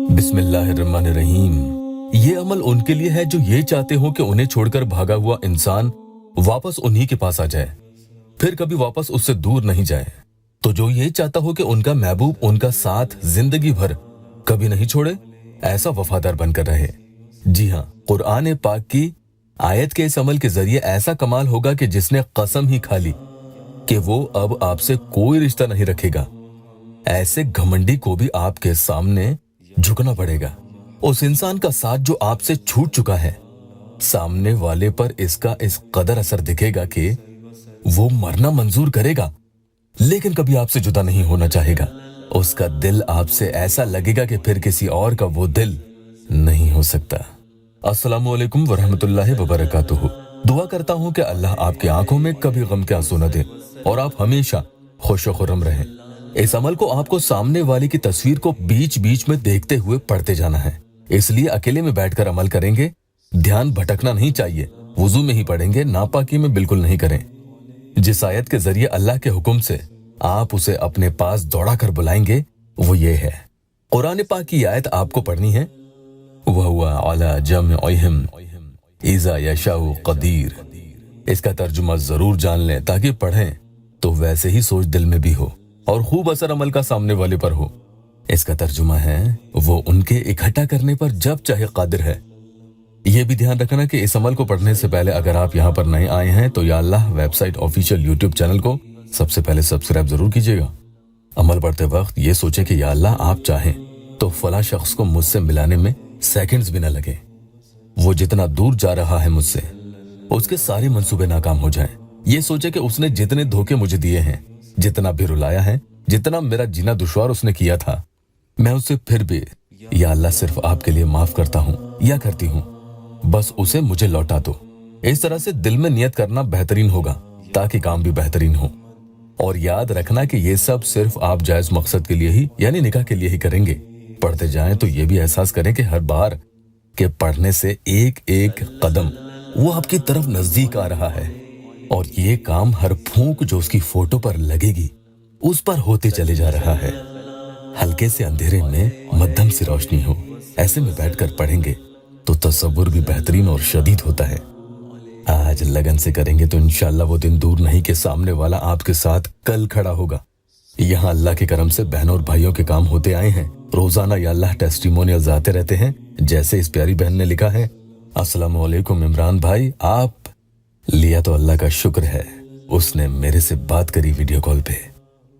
बिस्मिल्लाहिर्रहमानिर्रहीम। ये अमल उनके लिए है जो ये चाहते हो कि उन्हें छोड़कर भागा हुआ इंसान वापस उन्हीं के पास आ जाए, फिर कभी वापस उससे दूर नहीं जाए। तो जो ये चाहता हो कि उनका महबूब उनका साथ जिंदगी भर कभी नहीं छोड़े, ऐसा वफादार बनकर रहे। जी हाँ, कुरान पाक की आयत के इस अमल के जरिए ऐसा कमाल होगा कि जिसने कसम ही खा ली कि वो अब आपसे कोई रिश्ता नहीं रखेगा, ऐसे घमंडी को भी आपके सामने झुकना पड़ेगा। उस इंसान का साथ जो आपसे छूट चुका है, सामने वाले पर इसका इस कदर असर दिखेगा कि वो मरना मंजूर करेगा लेकिन कभी आपसे जुदा नहीं होना चाहेगा। उसका दिल आपसे ऐसा लगेगा कि फिर किसी और का वो दिल नहीं हो सकता। अस्सलामु अलैकुम वरहमतुल्लाहि वबरकातुहू। दुआ करता हूँ कि अल्लाह आपकी आंखों में कभी गम के आंसू न दे और आप हमेशा खुश खुर्रम रहें। इस अमल को आपको सामने वाले की तस्वीर को बीच बीच में देखते हुए पढ़ते जाना है, इसलिए अकेले में बैठकर अमल करेंगे। ध्यान भटकना नहीं चाहिए। वुजू में ही पढ़ेंगे, नापाकी में बिल्कुल नहीं करें। जिस आयत के जरिए अल्लाह के हुक्म से आप उसे अपने पास दौड़ा कर बुलाएंगे वो ये है। कुरान पाक की आयत आपको पढ़नी है। वहुवा अला जमइहिम इज़ा यशाउ कदीर। इसका तर्जुमा जरूर जान लें ताकि पढ़ें तो वैसे ही सोच दिल में भी हो और खूब असर अमल का सामने वाले पर हो। इसका तर्जुमा है, वो उनके इकट्ठा करने पर जब चाहे कादिर है। यह भी ध्यान रखना कि इस अमल को पढ़ने से पहले अगर आप यहाँ पर नए आए हैं तो या अल्लाह वेबसाइट ऑफिशियल यूट्यूब चैनल को सबसे पहले सब्सक्राइब जरूर कीजिएगा। अमल पढ़ते वक्त ये सोचे कि या अल्लाह आप चाहें तो फला शख्स को मुझसे मिलाने में सेकंड्स भी न लगे। वो जितना दूर जा रहा है मुझसे, उसके सारे मंसूबे नाकाम हो जाएं। ये सोचे कि उसने जितने धोखे मुझे दिए हैं, जितना भी रुलाया है, जितना मेरा जीना दुश्वार उसने किया था, मैं उसे फिर भी या अल्लाह सिर्फ आपके लिए माफ करता हूँ या करती हूँ, बस उसे मुझे लौटा दो। इस तरह से दिल में नियत करना बेहतरीन होगा ताकि काम भी बेहतरीन हो। और याद रखना कि ये सब सिर्फ आप जायज मकसद के लिए ही यानी निकाह के लिए ही करेंगे। पढ़ते जाएं तो ये भी एहसास करें कि हर बार के पढ़ने से एक एक कदम वो आपकी तरफ नजदीक आ रहा है और ये काम हर फूंक जो उसकी फोटो पर लगेगी उस पर होते चले जा रहा है। हल्के से अंधेरे में मध्यम सी रोशनी हो, ऐसे में बैठकर पढ़ेंगे तो तसव्वुर भी बेहतरीन और शदीद होता है। आज लगन से करेंगे तो इंशाअल्लाह वो दिन दूर नहीं कि सामने वाला आपके साथ कल खड़ा होगा। यहाँ अल्लाह के करम से बहनों और भाइयों के काम होते आए हैं। रोजाना या अल्लाह टेस्टिमोनियल्स आते रहते हैं। जैसे इस प्यारी बहन ने लिखा है, अस्सलाम वालेकुम इमरान भाई, आप लिया तो अल्लाह का शुक्र है, उसने मेरे से बात करी वीडियो कॉल पे।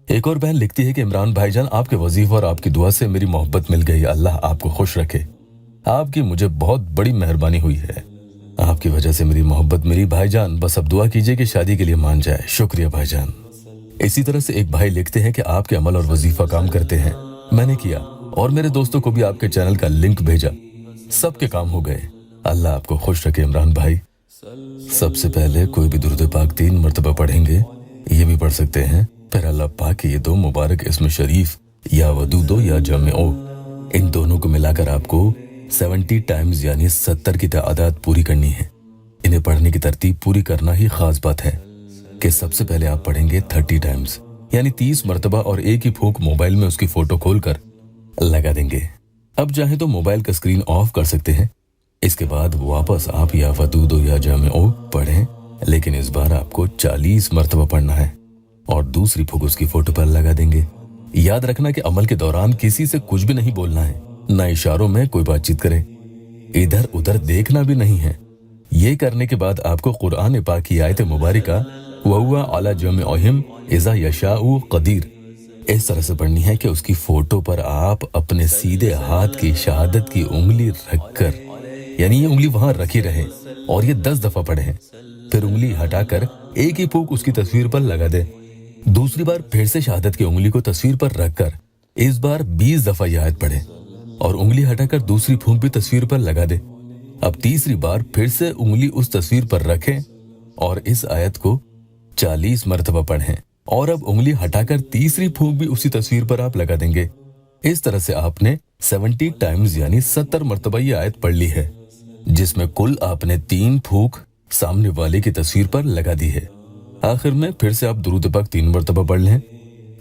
एक और बहन लिखती है कि इमरान भाईजान, आपके वजीफा और आपकी दुआ से मेरी मोहब्बत मिल गई। अल्लाह आपको खुश रखे। आपकी मुझे बहुत बड़ी मेहरबानी हुई है, आपकी वजह से मेरी मोहब्बत मिली भाईजान। बस अब दुआ कीजिए कि शादी के लिए मान जाए। शुक्रिया भाईजान। इसी तरह से एक भाई लिखते हैं कि आपके अमल और वजीफा काम करते हैं, मैंने किया और मेरे दोस्तों को भी आपके चैनल का लिंक भेजा, सबके काम हो गए। अल्लाह आपको खुश रखे इमरान भाई। सबसे पहले कोई भी दुरूद पाक 3 मरतबा पढ़ेंगे, ये भी पढ़ सकते हैं। फिर अल्लाह पाक के ये 2 मुबारक इसमें शरीफ या वदूदो या जमओ, इन दोनों को मिलाकर आपको 70 टाइम्स यानी 70 की तादाद पूरी करनी है। इन्हें पढ़ने की तरतीब पूरी करना ही खास बात है कि सबसे पहले आप पढ़ेंगे 30 टाइम्स यानी 30 मरतबा और एक ही फूंक मोबाइल में उसकी फोटो खोलकर लगा देंगे। अब चाहे तो मोबाइल का स्क्रीन ऑफ कर सकते हैं। इसके बाद वापस आप या वदूदो या जमओ पढ़ें, लेकिन इस बार आपको 40 मरतबा पढ़ना है और दूसरी फूंक उसकी फोटो पर लगा देंगे। याद रखना कि अमल के दौरान किसी से कुछ भी नहीं बोलना है, ना इशारों में कोई बातचीत करें, इधर उधर देखना भी नहीं है। ये करने के बाद आपको कुरान पाक की आयत मुबारका वहुवा अला जमइहिम इज़ा यशाउ कदीर इस तरह से पढ़नी है कि उसकी फोटो पर आप अपने सीधे हाथ की शहादत की उंगली रखकर, यानी ये उंगली वहां रखी रहे और ये 10 दफा पढ़े। फिर उंगली हटाकर एक ही फूंक उसकी तस्वीर पर लगा दे। दूसरी बार फिर से शहादत की उंगली को तस्वीर पर रखकर इस बार 20 दफा यह आयत पढ़े और उंगली हटाकर दूसरी फूंक भी तस्वीर पर लगा दे। अब तीसरी बार फिर से उंगली उस तस्वीर पर रखें और इस आयत को 40 मरतबा पढ़ें और अब उंगली हटाकर तीसरी फूंक भी उसी तस्वीर पर आप लगा देंगे। इस तरह से आपने 70 टाइम्स यानी 70 मरतबा ये आयत पढ़ ली है, जिसमें कुल आपने 3 फूंक सामने वाले की तस्वीर पर लगा दी है। आखिर में फिर से आप दुरूद पाक 3 मरतबा पढ़ लें।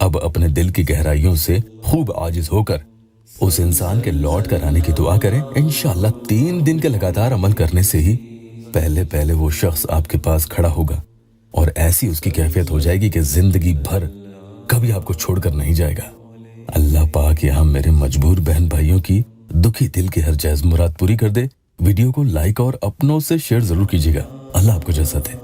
अब अपने दिल की गहराइयों से खूब आजिज होकर उस इंसान के लौट कर आने की दुआ करें। इंशाअल्लाह 3 दिन के लगातार अमल करने से ही पहले पहले वो शख्स आपके पास खड़ा होगा और ऐसी उसकी कैफियत हो जाएगी कि जिंदगी भर कभी आपको छोड़कर नहीं जाएगा। अल्लाह पाक यहाँ मेरे मजबूर बहन भाइयों की दुखी दिल की हर जायज मुराद पूरी कर दे। वीडियो को लाइक और अपनों से शेयर जरूर कीजिएगा। अल्लाह आपको जज़ा दे।